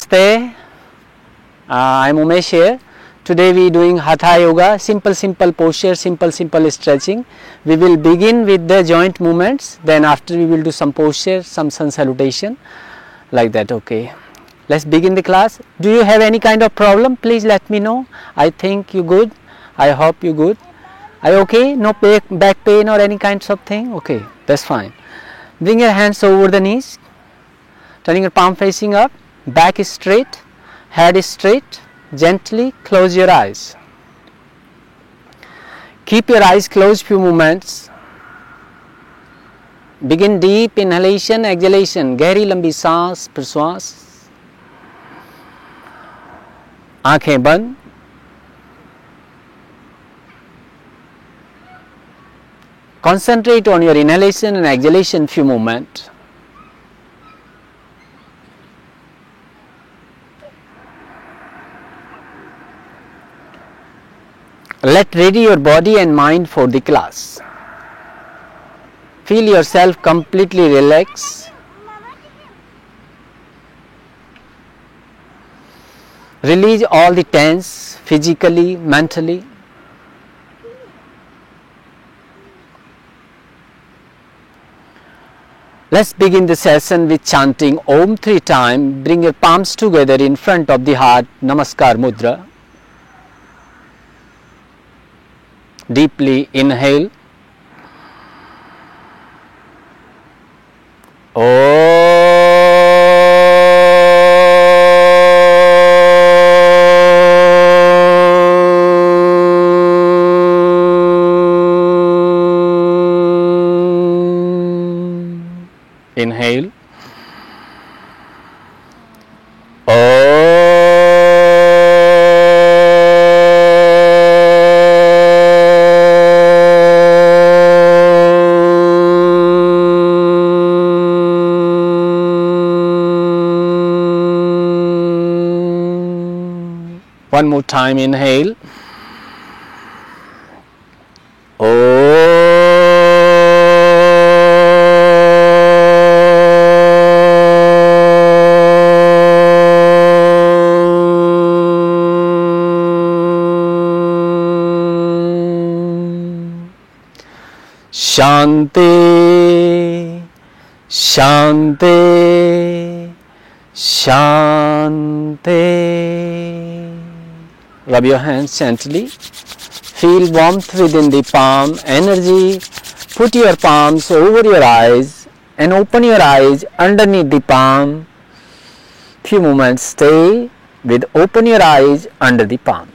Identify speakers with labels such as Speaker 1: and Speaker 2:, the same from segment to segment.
Speaker 1: Namaste. I am Umesh here. Today we are doing Hatha Yoga, simple posture, simple stretching. We will begin with the joint movements, then after we will do some posture, some sun salutation, like that. Okay, let's begin the class. Do you have any kind of problem? Please let me know. I think you good. I hope you good. Are you okay? No back pain or any kinds of thing? Okay, that's fine. Bring your hands over the knees, turning your palm facing up, back is straight, head is straight. Gently close your eyes. Keep your eyes closed few moments. Begin deep inhalation, exhalation, गहरी लंबी सांस प्रश्वास. आंखें बंद. Concentrate on your inhalation and exhalation few moments. Let ready your body and mind for the class. Feel yourself completely relaxed. Release all the tense physically, mentally. Let's begin the session with chanting Om 3 times. Bring your palms together in front of the heart, Namaskar Mudra. Deeply inhale. Inhale. One more time, inhale. Shanti, Shanti, Shanti. Rub your hands gently. Feel warmth within the palm, energy. Put your palms over your eyes and open your eyes underneath the palm. Few moments stay with open your eyes under the palm.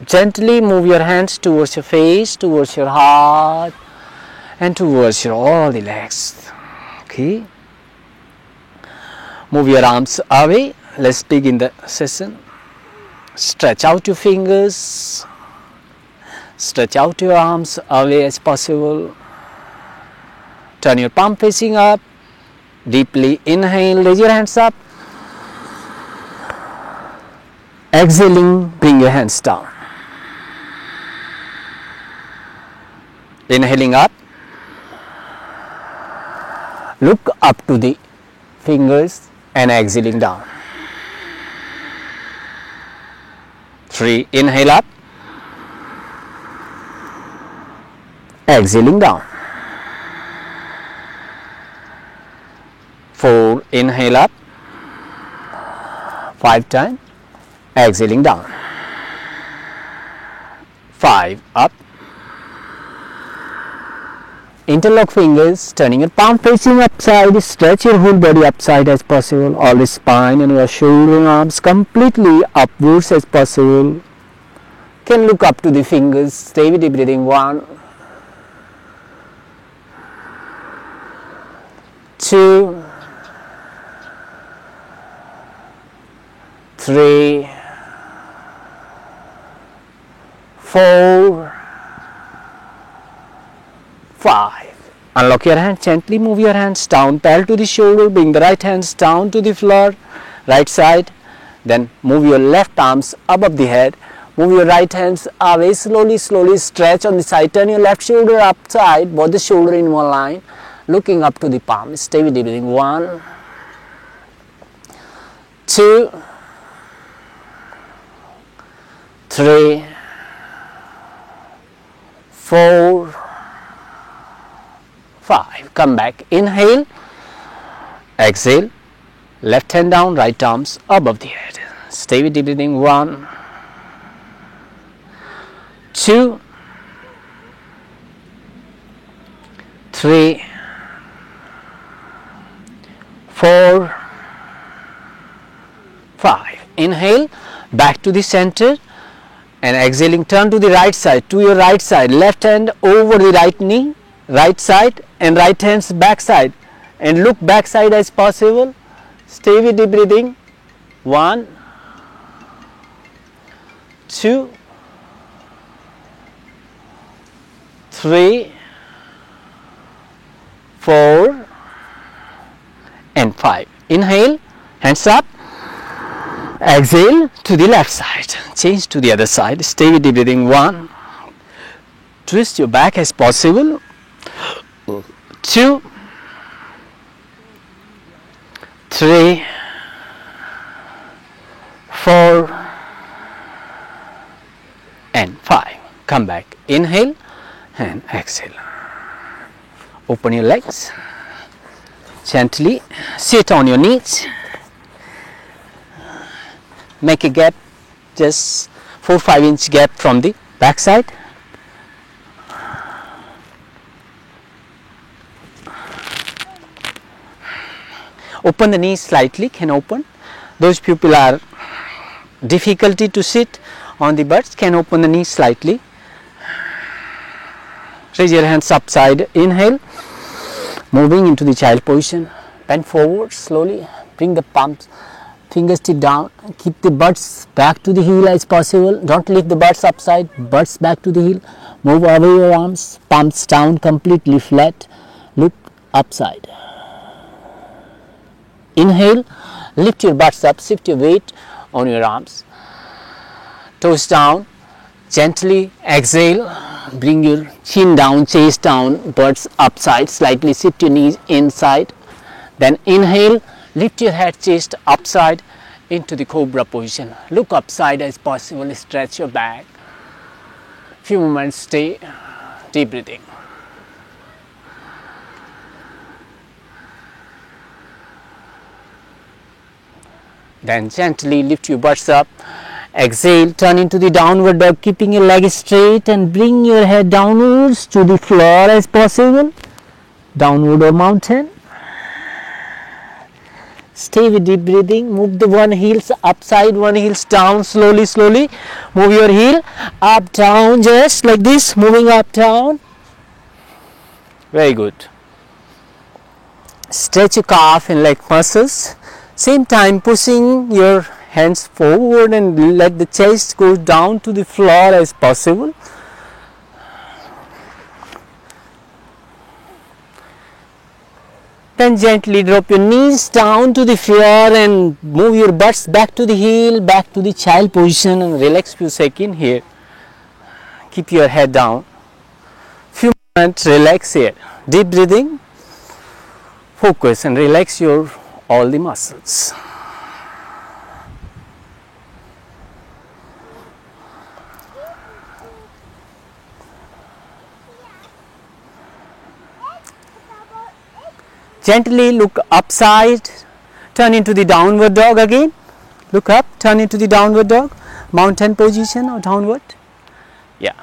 Speaker 1: Gently move your hands towards your face, towards your heart and towards your all the legs. Okay. Move your arms away. Let's begin the session. Stretch out your fingers. Stretch out your arms away as possible. Turn your palm facing up. Deeply inhale. Raise your hands up. Exhaling, bring your hands down. Inhaling up. Look up to the fingers and exhaling down. 3. Inhale up. Exhaling down. 4. Inhale up. 5 times. Exhaling down. 5. Up. Interlock fingers, turning your palm facing upside. Stretch your whole body upside as possible. All the spine and your shoulder and arms completely upwards as possible. Can look up to the fingers. Stay with the breathing. 1, 2, 3, 4, 5. Unlock your hand, gently move your hands down, parallel to the shoulder, bring the right hands down to the floor, right side. Then move your left arms above the head, move your right hands away, slowly stretch on the side, turn your left shoulder upside, both the shoulder in one line, looking up to the palm. Stay with the breathing. 1, 2, 3, 4, 5. Come back. Inhale, exhale, left hand down, right arms above the head. Stay with deep breathing. 1, 2, 3, 4, 5. Inhale, back to the center, and exhaling, turn to the right side, to your right side, left hand over the right knee, right side, and right hand's back side, and look back side as possible. Stay with deep breathing. 1, 2, 3, 4, and 5. Inhale, hands up. Exhale to the left side, change to the other side. Stay with deep breathing. 1, twist your back as possible. 2, 3, 4, and 5. Come back. Inhale and exhale. Open your legs. Gently sit on your knees. Make a gap, just 4-5 inch gap from the back side. Open the knees slightly, can open. Those people are difficulty to sit on the butts, can open the knees slightly. Raise your hands upside. Inhale, moving into the child position. Bend forward slowly, bring the palms, fingers tip down, keep the butts back to the heel as possible. Don't lift the butts upside, butts back to the heel. Move away your arms, palms down, completely flat. Look upside. Inhale, lift your butts up, shift your weight on your arms. Toes down, gently exhale, bring your chin down, chest down, butts upside, slightly shift your knees inside. Then inhale, lift your head, chest upside into the cobra position. Look upside as possible, stretch your back. Few moments, stay, deep breathing. Then gently lift your butts up. Exhale, turn into the downward dog, keeping your leg straight, and bring your head downwards to the floor as possible. Downward or mountain. Stay with deep breathing. Move the one heels upside, one heels down, slowly, slowly. Move your heel up, down, just like this, moving up, down. Very good. Stretch your calf and leg muscles. Same time pushing your hands forward and let the chest go down to the floor as possible. Then gently drop your knees down to the floor and move your butts back to the heel, back to the child position, and relax few seconds here. Keep your head down. Few moments, relax here. Deep breathing. Focus and relax your all the muscles. Gently look upside, turn into the downward dog again. Look up, turn into the downward dog, mountain position or downward. Yeah.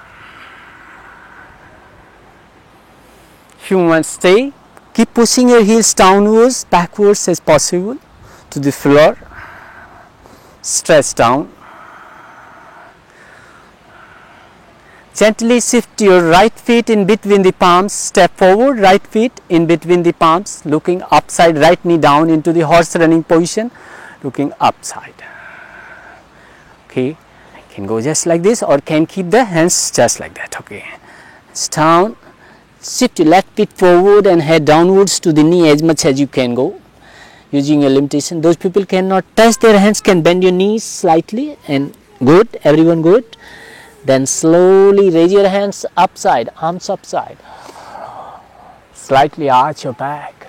Speaker 1: Few moments, stay. Keep pushing your heels downwards, backwards as possible to the floor. Stretch down. Gently shift your right feet in between the palms. Step forward, right feet in between the palms, looking upside, right knee down into the horse running position, looking upside. Okay, can go just like this or can keep the hands just like that. Okay, it's down. Shift your left feet forward and head downwards to the knee as much as you can go, using your limitation. Those people cannot touch their hands, can bend your knees slightly, and good, everyone good. Then slowly raise your hands upside, arms upside. Slightly arch your back.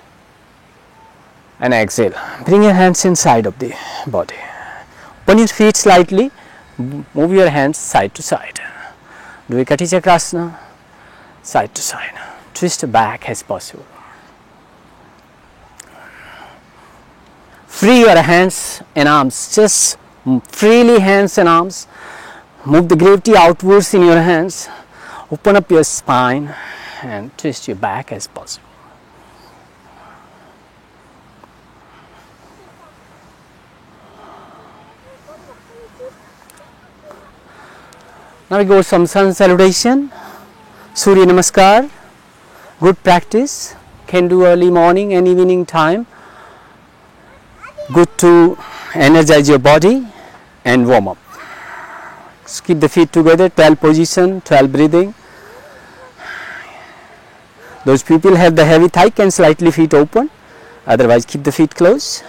Speaker 1: and exhale. Bring your hands inside of the body. Open your feet slightly, move your hands side to side. Do a Kati Chakrasana, side to side. Twist back as possible. Free your hands and arms, just freely hands and arms. Move the gravity outwards in your hands. Open up your spine and twist your back as possible. Now we go some sun salutation, Surya Namaskar, good practice, can do early morning and evening time, good to energize your body and warm up. Just keep the feet together, 12 position, 12 breathing. Those people have the heavy thigh can slightly feet open, otherwise keep the feet closed,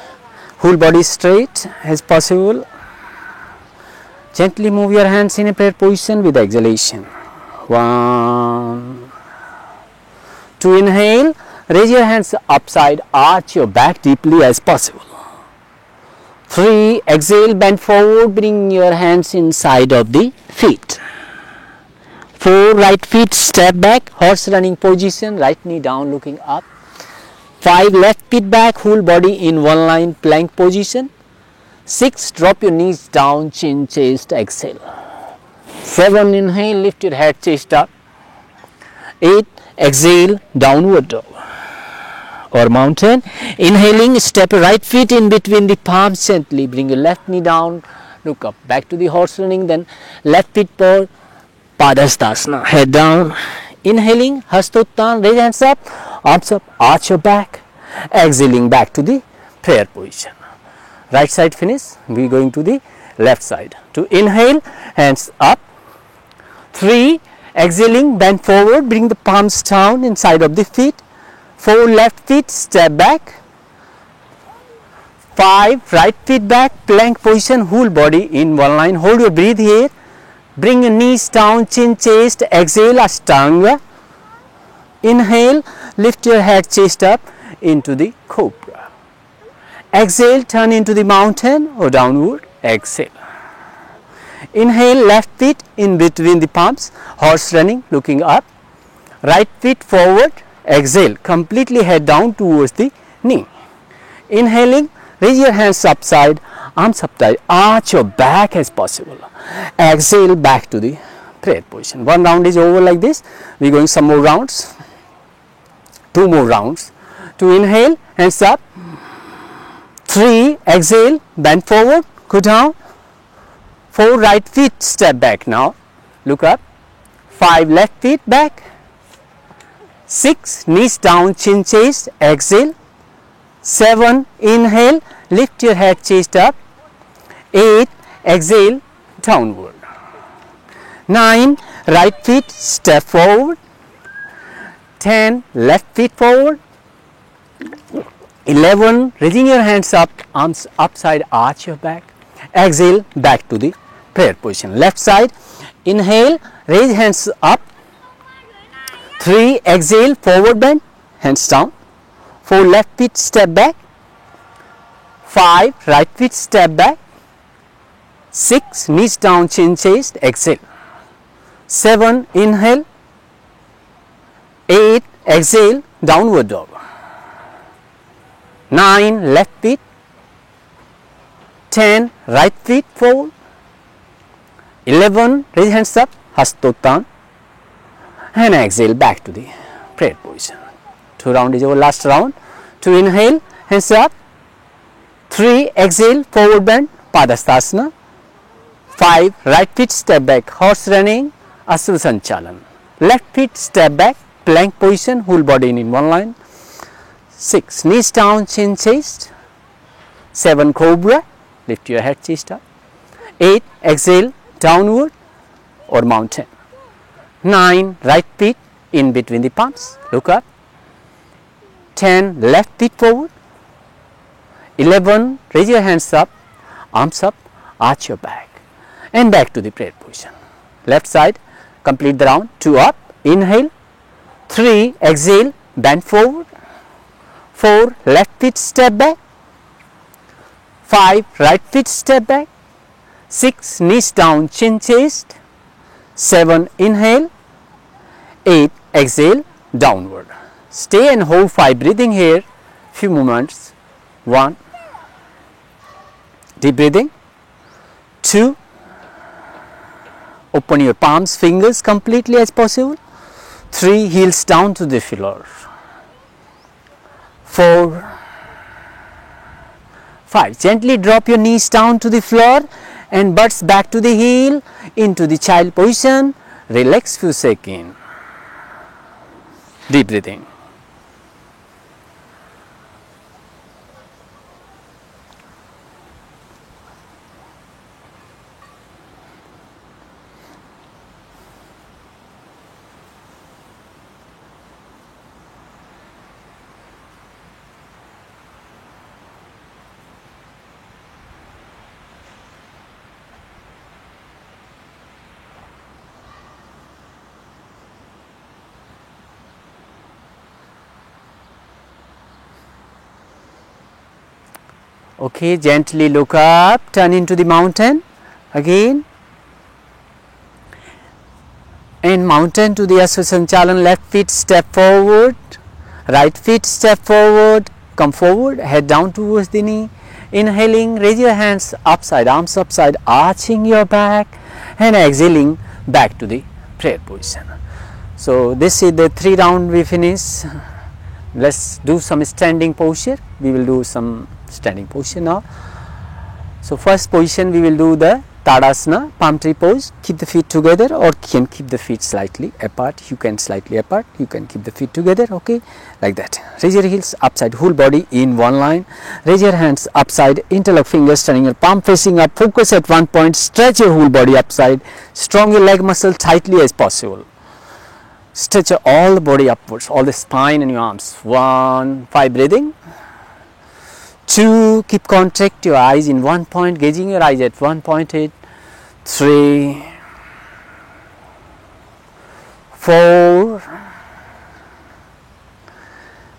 Speaker 1: whole body straight as possible. Gently move your hands in a prayer position with exhalation. 1, 2, inhale, raise your hands upside, arch your back deeply as possible. 3, exhale, bend forward, bring your hands inside of the feet. 4, right feet step back, horse running position, right knee down looking up. 5, left feet back, whole body in one line plank position. 6, drop your knees down, chin, chest, exhale. 7, inhale, lift your head, chest up. 8, exhale, downward dog or mountain. Inhaling, step right foot in between the palms gently, bring your left knee down, look up, back to the horse running, then left feet for Padastasana, head down. Inhaling, Hastottan, raise hands up, arms up, arch your back. Exhaling, back to the prayer position. Right side finish, we are going to the left side. To inhale, hands up. 3, exhaling, bend forward, bring the palms down inside of the feet. 4, left feet, step back. 5, right feet back, plank position, whole body in one line. Hold your breath here. Bring your knees down, chin, chest, exhale, Ashtanga. Inhale, lift your head, chest up into the Cobra. Exhale, turn into the mountain or downward, exhale. Inhale, left feet in between the palms, horse running, looking up. Right feet forward, exhale, completely head down towards the knee. Inhaling, raise your hands upside, arms up tight, arch your back as possible. Exhale, back to the prayer position. One round is over like this. We are going some more rounds. 2 more rounds. To inhale, hands up. 3, exhale, bend forward, go down. 4, right feet step back now, look up. 5, left feet back. 6, knees down, chin, chest, exhale. 7, inhale, lift your head, chest up. 8, exhale, downward. 9, right feet step forward. 10, left feet forward. 11, raising your hands up, arms upside, arch your back. Exhale, back to the prayer position. Left side, inhale, raise hands up. 3, exhale, forward bend, hands down. 4, left feet step back. 5, right feet step back. 6, knees down, chin, chest, exhale. 7, inhale. 8, exhale, downward dog. 9, left feet. 10, right feet forward. 11, raise hands up, Hastottan, and exhale, back to the prayer position. 2 round is our last round. To inhale, hands up. 3, exhale, forward bend, Padastasana. 5, right feet step back, horse running, Asura Sanchalan. Left feet step back, plank position, whole body in one line. 6, knees down, chin, chest. 7, Cobra, lift your head, chest up. 8, exhale, downward or mountain. 9, right feet in between the palms, look up. 10, left feet forward. 11, raise your hands up, arms up, arch your back and back to the prayer position. Left side, complete the round. 2 up, inhale. 3, exhale, bend forward. 4 left feet step back, 5 right feet step back, 6 knees down chin chest, 7 inhale, 8 exhale downward. Stay and hold 5 breathing here, few moments. 1 deep breathing, 2 open your palms, fingers completely as possible, 3 heels down to the floor, 4 5 gently drop your knees down to the floor and butts back to the heel into the child position. Relax few seconds. Deep breathing. Okay, gently look up, turn into the mountain again, and mountain to the Asva Sanchalan. Left feet step forward, right feet step forward, come forward, head down towards the knee. Inhaling, raise your hands upside, arms upside, arching your back, and exhaling back to the prayer position. So this is the 3 round we finish. Let's do some standing posture. We will do some standing posture now. So first position we will do the Tadasana, palm tree pose. Keep the feet together or can keep the feet slightly apart. You can slightly apart, you can keep the feet together, okay, like that. Raise your heels upside, whole body in one line. Raise your hands upside, interlock fingers, turning your palm facing up, focus at one point, stretch your whole body upside, strong your leg muscle tightly as possible. Stretch all the body upwards, all the spine and your arms. 1, 5 breathing. 2, keep contract your eyes in one point, gauging your eyes at one point. 3, 4,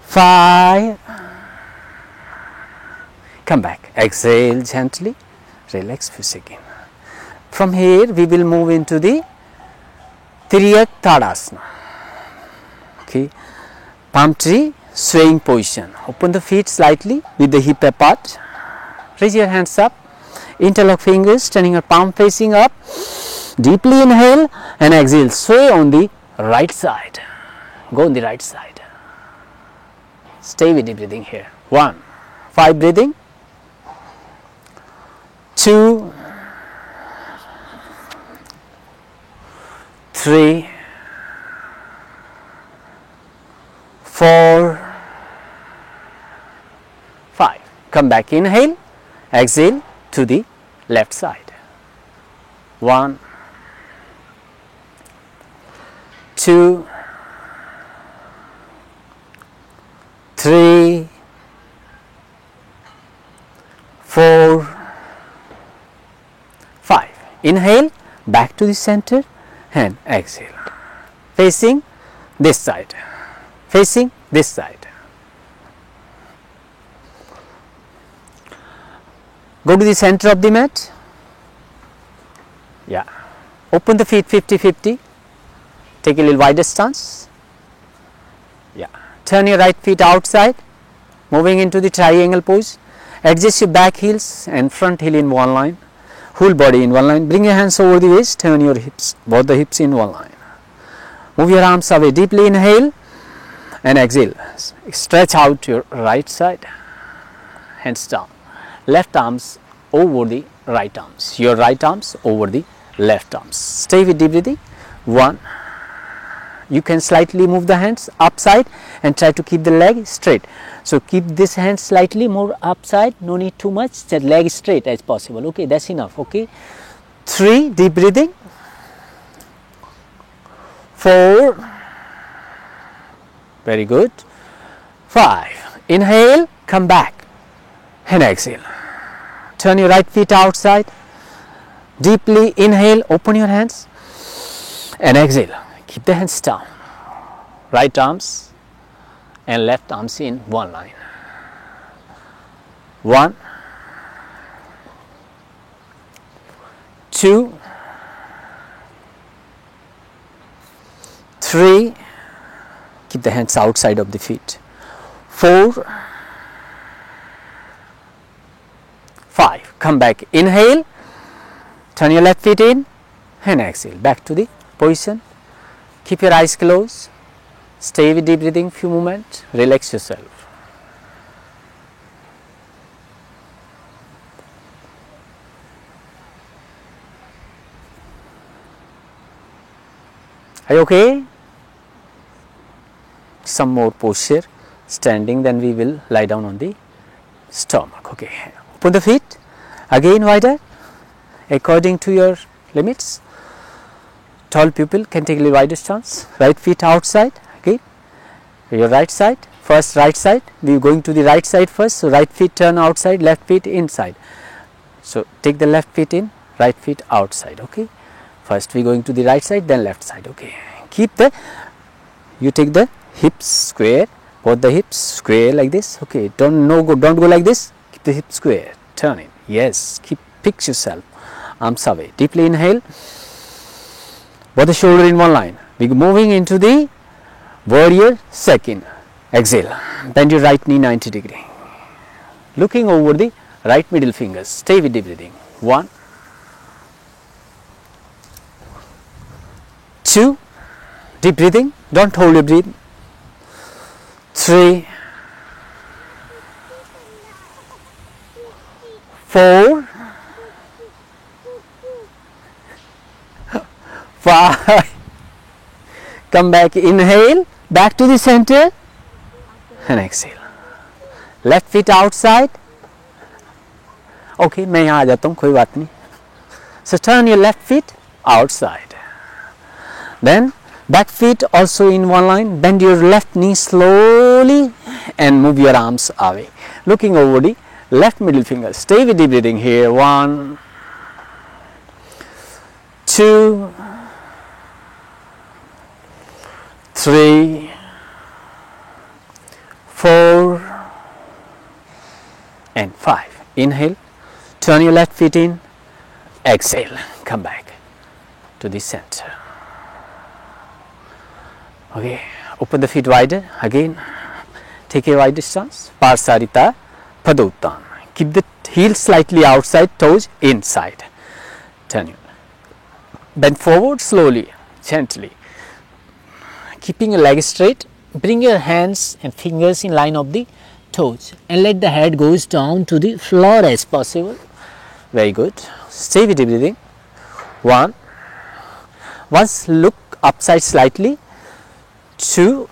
Speaker 1: 5. Come back, exhale gently, relax for a second. From here we will move into the Tiriyak Tadasana. Okay, palm tree swaying position. Open the feet slightly with the hip apart. Raise your hands up. Interlock fingers, turning your palm facing up. Deeply inhale and exhale. Sway on the right side. Go on the right side. Stay with the breathing here. 1, 5 breathing. 2, 3, 4, 5. Come back, inhale, exhale to the left side. 1, 2, 3, 4, 5. Inhale, back to the center and exhale. Facing this side. Facing this side. Go to the center of the mat. Yeah. Open the feet 50-50. Take a little wider stance. Yeah. Turn your right feet outside. Moving into the triangle pose. Adjust your back heels and front heel in one line. Whole body in one line. Bring your hands over the waist. Turn your hips, both the hips in one line. Move your arms away. Deeply inhale and exhale. Stretch out your right side. Hands down. Left arms over the right arms. Your right arms over the left arms. Stay with deep breathing. 1. You can slightly move the hands upside and try to keep the leg straight. So keep this hand slightly more upside. No need too much. Just leg straight as possible. Okay, that's enough. Okay. 3. Deep breathing. 4. Very good. 5. Inhale, come back and exhale. Turn your right feet outside. Deeply inhale, open your hands and exhale. Keep the hands down. Right arms and left arms in one line. 1, 2, 3, keep the hands outside of the feet, 4, 5, come back, inhale, turn your left feet in and exhale, back to the position, keep your eyes closed, stay with deep breathing few moments, relax yourself. Are you okay? Some more posture, standing, then we will lie down on the stomach. Okay, open the feet, again wider, according to your limits. Tall people can take a little wider stance, right feet outside, again, your right side, first right side, we are going to the right side first, so right feet turn outside, left feet inside. So take the left feet in, right feet outside, okay. First we are going to the right side, then left side, okay. Keep the, you take the hips square, both the hips square like this, okay. Don't go like this, keep the hips square, turn it, yes, fix yourself, arms away, deeply inhale, both the shoulder in one line, we are moving into the warrior second, exhale, bend your right knee 90 degree, looking over the right middle fingers, stay with deep breathing, 1, 2, deep breathing, don't hold your breath, 3, 4, 5, come back, inhale, back to the center and exhale, left feet outside, okay, मैं यहाँ आ जाता हूँ, कोई बात नहीं, so turn your left feet outside, then back feet also in one line, bend your left knee slowly and move your arms away, looking over the left middle finger, stay with deep breathing here, 1, 2, 3, 4 and 5, inhale, turn your left feet in, exhale, come back to the center. Okay, open the feet wider, again, take a wide distance, Parsarita Padottan, keep the heels slightly outside, toes inside, turn you, bend forward slowly, gently, keeping your leg straight, bring your hands and fingers in line of the toes and let the head goes down to the floor as possible, very good, stay with the breathing, 1, once look upside slightly, 2,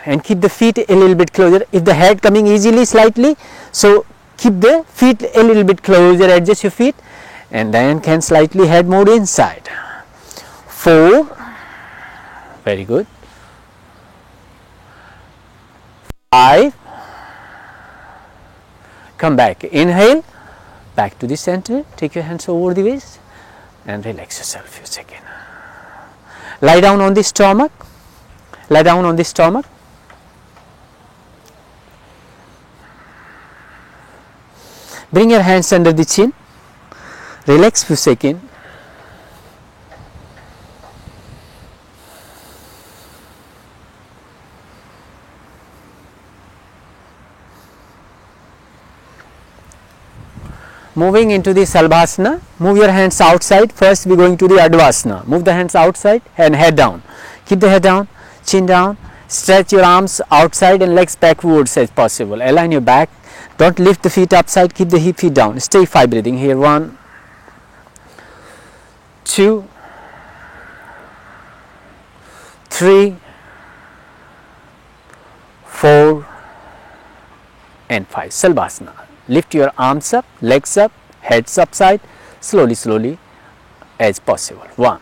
Speaker 1: and keep the feet a little bit closer, if the head coming easily slightly, so keep the feet a little bit closer, adjust your feet and then can slightly head more inside, 4, very good, 5, come back, inhale, back to the center, take your hands over the waist and relax yourself for a second, lie down on the stomach, lie down on the stomach, bring your hands under the chin, relax for a second, moving into the Salbhasana, move your hands outside, first we are going to the Advasana, move the hands outside and head down, keep the head down, chin down, stretch your arms outside and legs backwards as possible, align your back, don't lift the feet upside, keep the hip feet down, stay 5 breathing here, 1, 2, 3, 4 and 5, Salbhasana, lift your arms up, legs up, heads upside, slowly as possible, 1,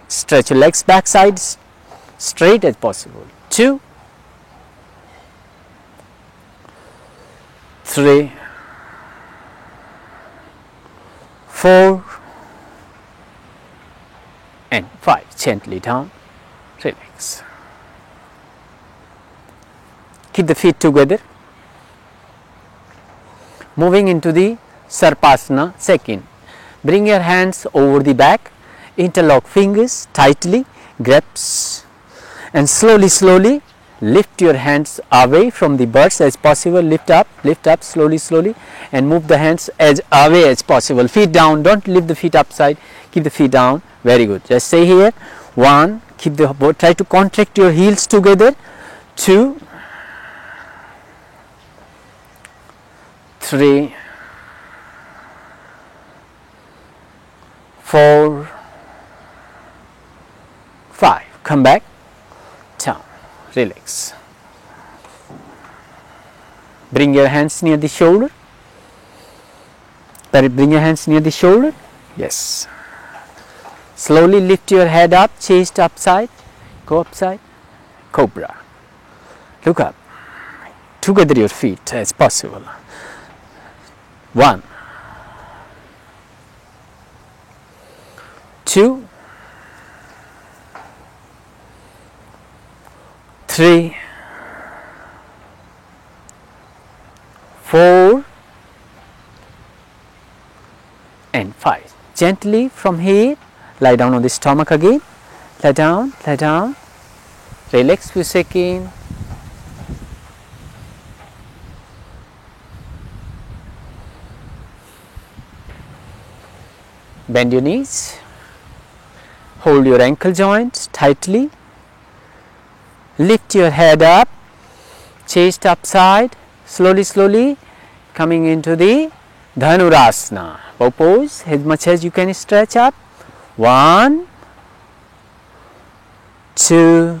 Speaker 1: stretch your legs back sides, straight as possible, 2, 3, 4 and 5, gently down, relax, keep the feet together, moving into the Sarpasana second. Bring your hands over the back, interlock fingers tightly, grasp, and slowly lift your hands away from the butts as possible. Lift up slowly, and move the hands as away as possible. Feet down, don't lift the feet upside, keep the feet down. Very good. Just stay here. 1, keep the try to contract your heels together. 2, 3, 4, 5. Come back, down, relax. Bring your hands near the shoulder. Bring your hands near the shoulder. Yes. Slowly lift your head up, chest upside, go upside, cobra. Look up. Together your feet as possible. 1, 2, 3, 4, and 5. Gently from here, lie down on the stomach again. Lie down, relax for a second. Bend your knees, hold your ankle joints tightly, lift your head up, chest upside, slowly coming into the Dhanurasana. Bow pose as much as you can stretch up. 1, 2,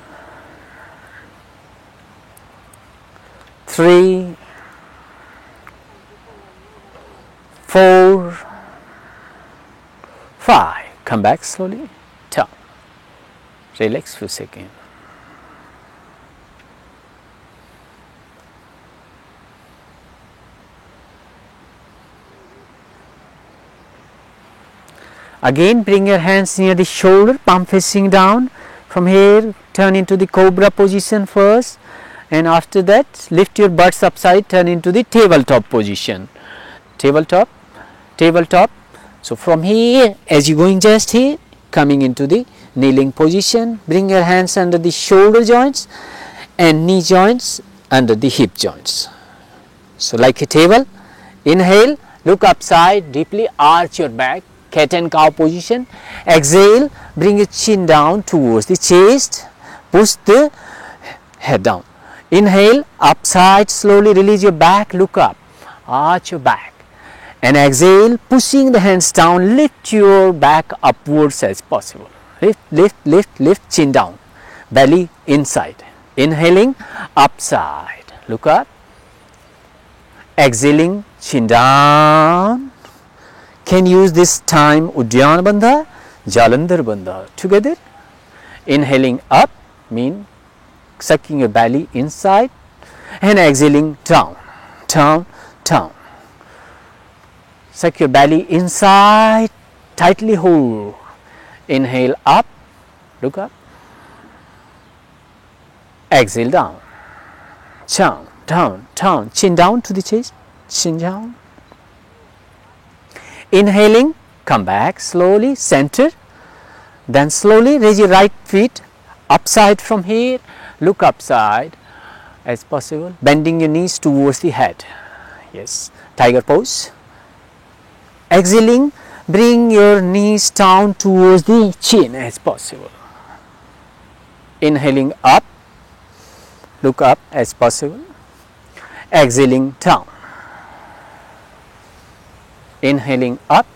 Speaker 1: 3, 4, 5. Come back slowly, down. Relax for a second. Again, bring your hands near the shoulder, palm facing down. From here, turn into the cobra position first, and after that, lift your butts upside, turn into the tabletop position. Tabletop. So from here, as you going just here, coming into the kneeling position, bring your hands under the shoulder joints and knee joints under the hip joints. So like a table, inhale, look upside, deeply arch your back, cat and cow position. Exhale, bring your chin down towards the chest, push the head down. Inhale, upside, slowly release your back, look up, arch your back. And exhale, pushing the hands down, lift your back upwards as possible. Lift, chin down, belly inside. Inhaling, upside, look up. Exhaling, chin down. Can use this time Uddiyana Bandha, Jalandhar Bandha together. Inhaling up, mean sucking your belly inside, and exhaling down. Suck your belly inside, tightly hold. Inhale up, look up. Exhale down, down, chin down to the chest, chin down. Inhaling, come back slowly, center. Then slowly raise your right feet upside from here, look upside as possible, bending your knees towards the head. Yes, tiger pose. Exhaling, bring your knees down towards the chin as possible. Inhaling up, look up as possible. Exhaling down. Inhaling up,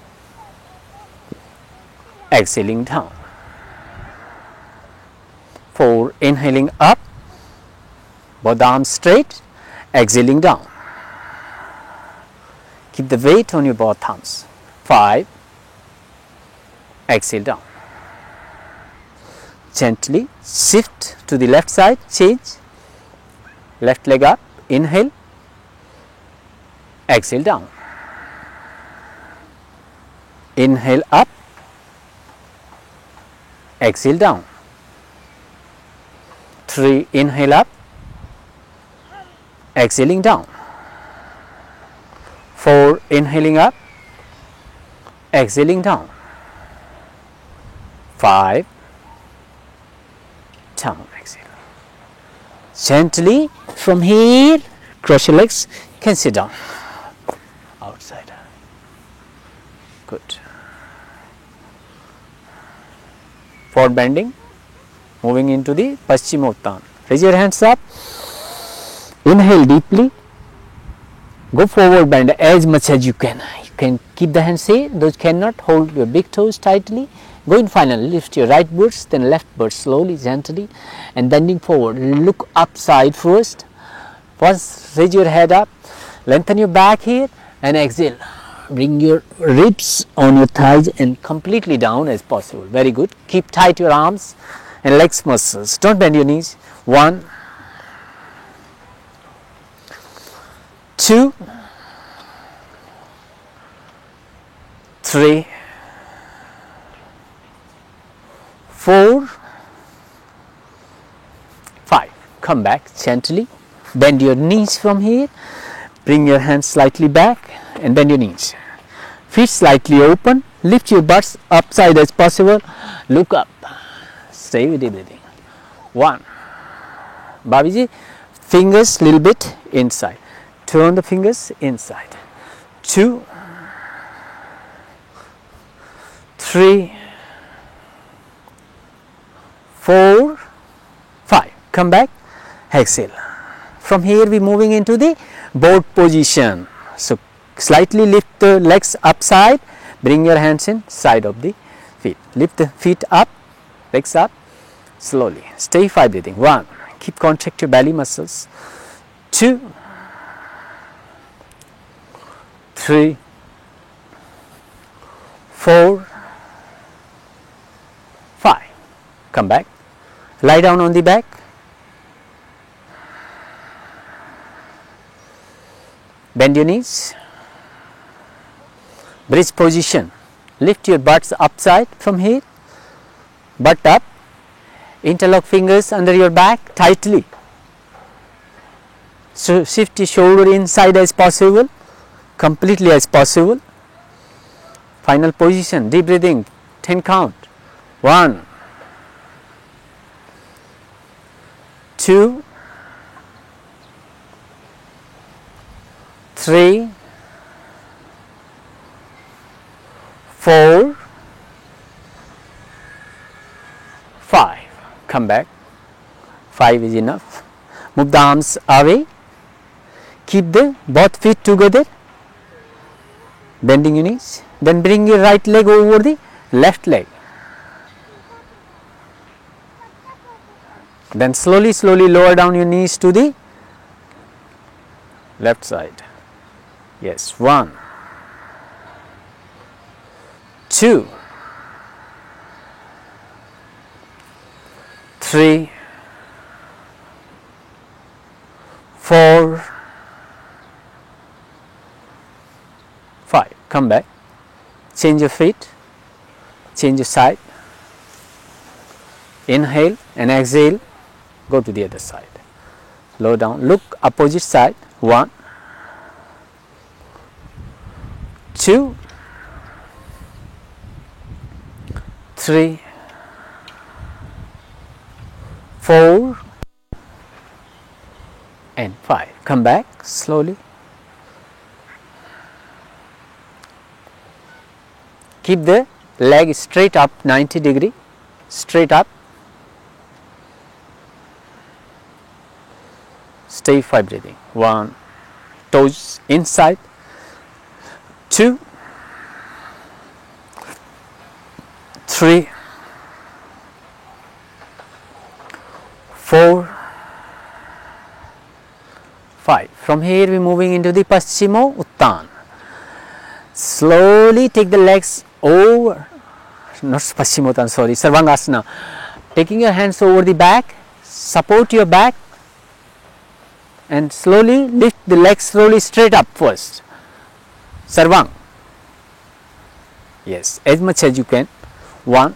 Speaker 1: exhaling down. 4, inhaling up, both arms straight, exhaling down. Keep the weight on your both thumbs. 5, exhale down. Gently shift to the left side, change. Left leg up, inhale, exhale down. Inhale up, exhale down. 3, inhale up, exhaling down. 4, inhaling up, exhaling down, 5, down, exhale. Gently from here, cross your legs, can sit down, outside, good. Forward bending, moving into the Paschimottanam. Raise your hands up, inhale deeply, go forward bend as much as you can. You can keep the hands here, those cannot, hold your big toes tightly. Go in finally, lift your right butt, then left butt slowly, gently, and bending forward. Look upside first. First, raise your head up, lengthen your back here, and exhale. Bring your ribs on your thighs and completely down as possible. Very good. Keep tight your arms and legs muscles. Don't bend your knees. 1, 2, 3, 4, 5. Come back gently. Bend your knees from here. Bring your hands slightly back and bend your knees. Feet slightly open. Lift your butts upside as possible. Look up. Stay with the breathing. 1. Babiji, fingers little bit inside. Turn the fingers inside. 2, 3, 4, 5. Come back. Exhale. From here we moving into the boat position. So slightly lift the legs upside. Bring your hands in side of the feet. Lift the feet up, legs up, slowly. Stay 5 breathing. 1. Keep contract your belly muscles. 2, 3, 4, 5. Come back. Lie down on the back. Bend your knees. Bridge position. Lift your butts upside from here. Butt up. Interlock fingers under your back tightly. So shift your shoulder inside as possible. Completely as possible. Final position. Deep breathing. 10 count. 1, 2, 3, 4, 5. Come back. 5 is enough. Move the arms away. Keep the both feet together. Bending your knees. Then bring your right leg over the left leg. Then slowly lower down your knees to the left side. Yes, 1, 2, 3, 4, 5. Come back. Change your feet. Change your side. Inhale and exhale. Go to the other side. Lower down. Look opposite side. 1, 2, 3, 4 and 5. Come back slowly. Keep the leg straight up 90 degree. Straight up. Stay 5 breathing. 1, toes inside. 2, 3, 4, 5. From here we are moving into the Paschimottanam. Slowly take the legs over, not Paschimottanam, sorry, Sarvangasana. Taking your hands over the back, support your back and slowly lift the legs slowly straight up first. Sarvang. Yes, as much as you can. 1,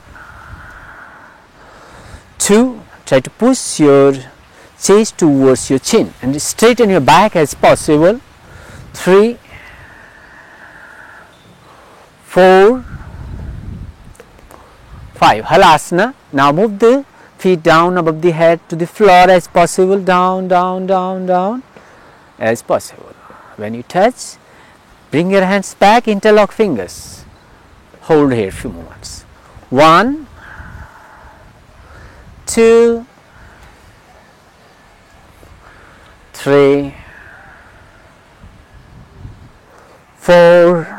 Speaker 1: 2, try to push your chest towards your chin and straighten your back as possible. 3, 4, 5. Halasana. Now move the feet down above the head to the floor as possible, down, down, down, down as possible. When you touch, bring your hands back, interlock fingers. Hold here few moments. 1, 2, 3, 4,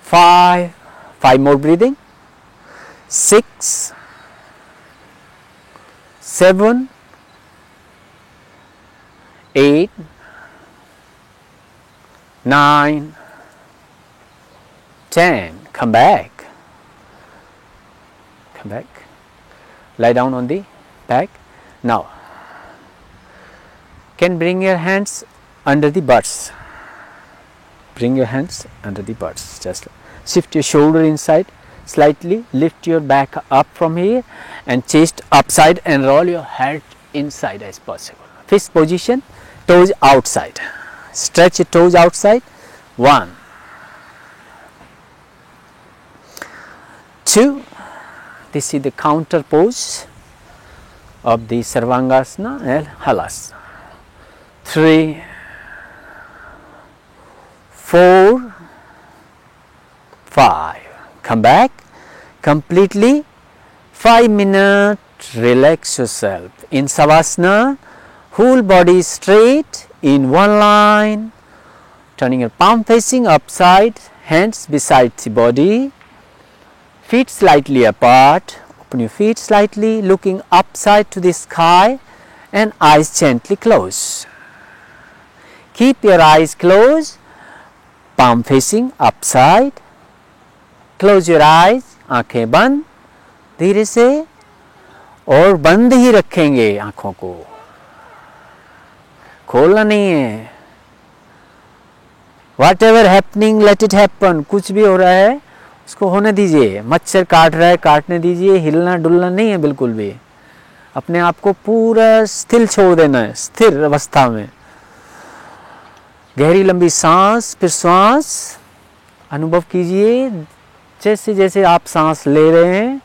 Speaker 1: 5. 5 more breathing. 6, 7, 8, 9, 10. Come back. Come back. Lie down on the back. Now, can bring your hands under the butts. Bring your hands under the butts. Just shift your shoulder inside slightly. Lift your back up from here and chest upside and roll your head inside as possible. Fist position, toes outside. Stretch your toes outside. 1, 2. This is the counter pose of the Sarvangasana and Halasana. 3, 4, 5. Come back completely. 5 minutes. Relax yourself. In Savasana, whole body straight in one line. Turning your palm facing upside, hands beside the body. Feet slightly apart. Open your feet slightly, looking upside to the sky and eyes gently closed. Keep your eyes closed, palm facing upside. Close your eyes, आंखें बंद धीरे से और बंद ही रखेंगे आंखों को, खोलना नहीं है. Whatever happening, let it happen. कुछ भी हो रहा है उसको होने दीजिए. मच्छर काट रहा है काटने दीजिए. हिलना डुलना नहीं है बिल्कुल भी. अपने आप को पूरा स्थिर छोड़ देना है, स्थिर अवस्था में. गहरी लंबी सांस, फिर श्वास अनुभव कीजिए जैसे जैसे आप सांस ले रहे हैं.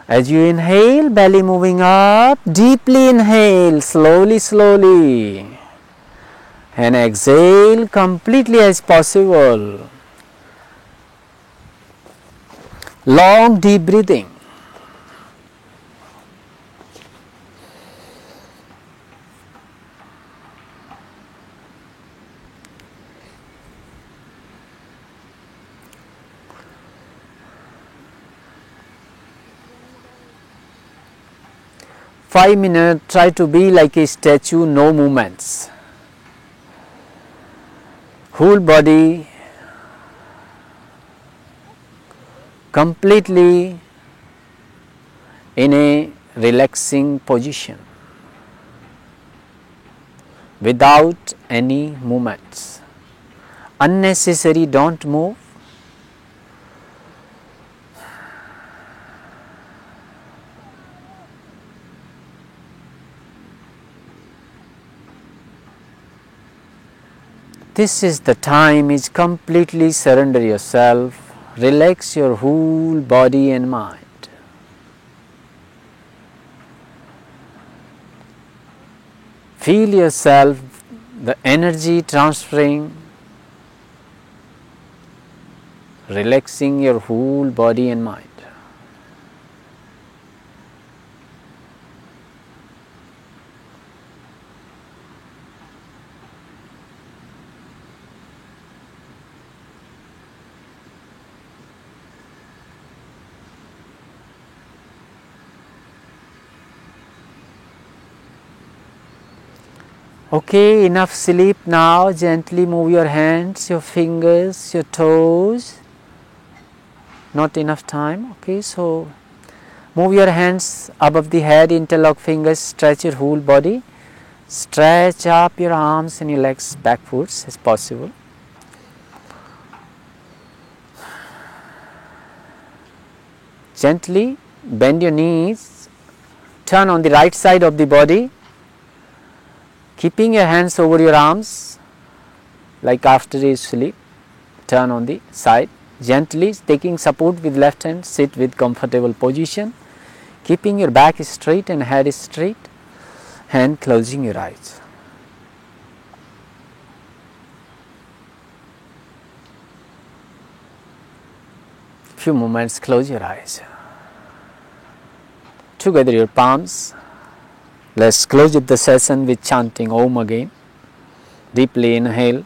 Speaker 1: As you inhale, belly moving up, deeply inhale, slowly, slowly, and exhale completely as possible. Long deep breathing. Five minutes, try to be like a statue, no movements. Whole body completely in a relaxing position without any movements. Unnecessary, don't move. This is the time, is completely surrender yourself, relax your whole body and mind. Feel yourself, the energy transferring, relaxing your whole body and mind. Okay, enough sleep now. Gently move your hands, your fingers, your toes. Not enough time. Okay, so move your hands above the head, interlock fingers, stretch your whole body. Stretch up your arms and your legs backwards as possible. Gently bend your knees, turn on the right side of the body. Keeping your hands over your arms, like after you sleep, turn on the side, gently taking support with left hand, sit with comfortable position, keeping your back straight and head straight, and closing your eyes. Few moments, close your eyes. Together your palms. Let's close the session with chanting Om again. Deeply inhale.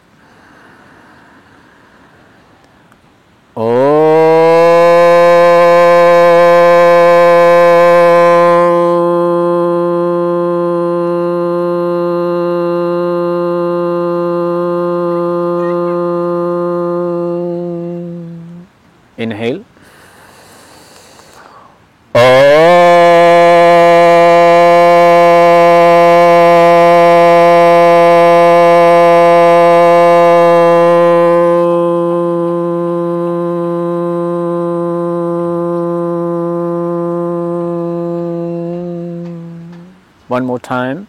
Speaker 1: Inhale. One more time.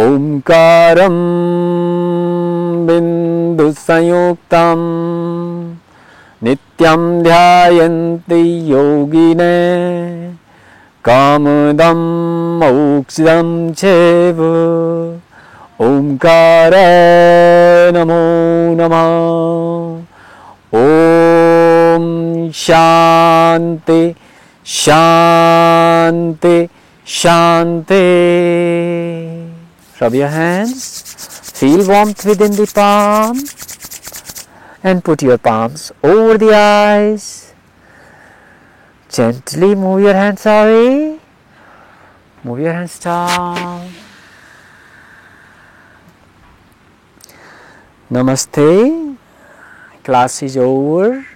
Speaker 1: Omkaram bindu sayuktam Nityam dhyayanti yogine Kamadam moksham cheva Omkara namo namah Om Shanti Shanti Shanti. Rub your hands, feel warmth within the palm and put your palms over the eyes. Gently move your hands away, move your hands down. Namaste, class is over.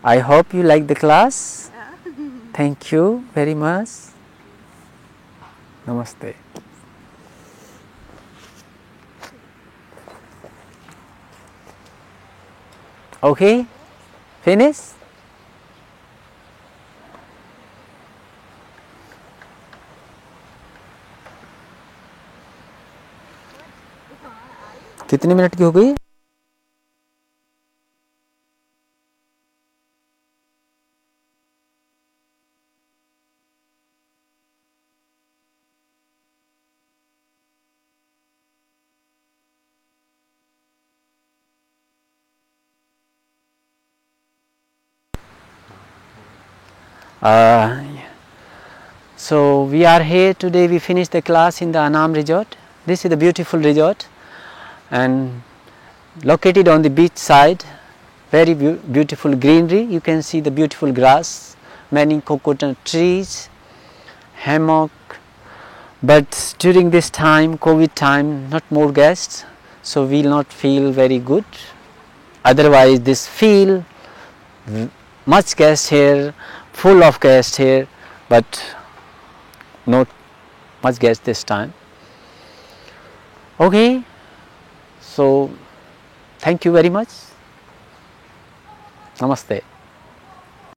Speaker 1: I hope you like the class. Thank you very much. Namaste. Okay, finish? कितने minute की हो गई? So we are here today. We finished the class in the Annam resort. This is the beautiful resort and located on the beach side. Very beautiful greenery. You can see the beautiful grass, many coconut trees, hammock. But during this time, COVID time, not more guests, so we will not feel very good. Otherwise, this feel much guests here, full of guests here, but not much guests this time. Okay, so thank you very much. Namaste.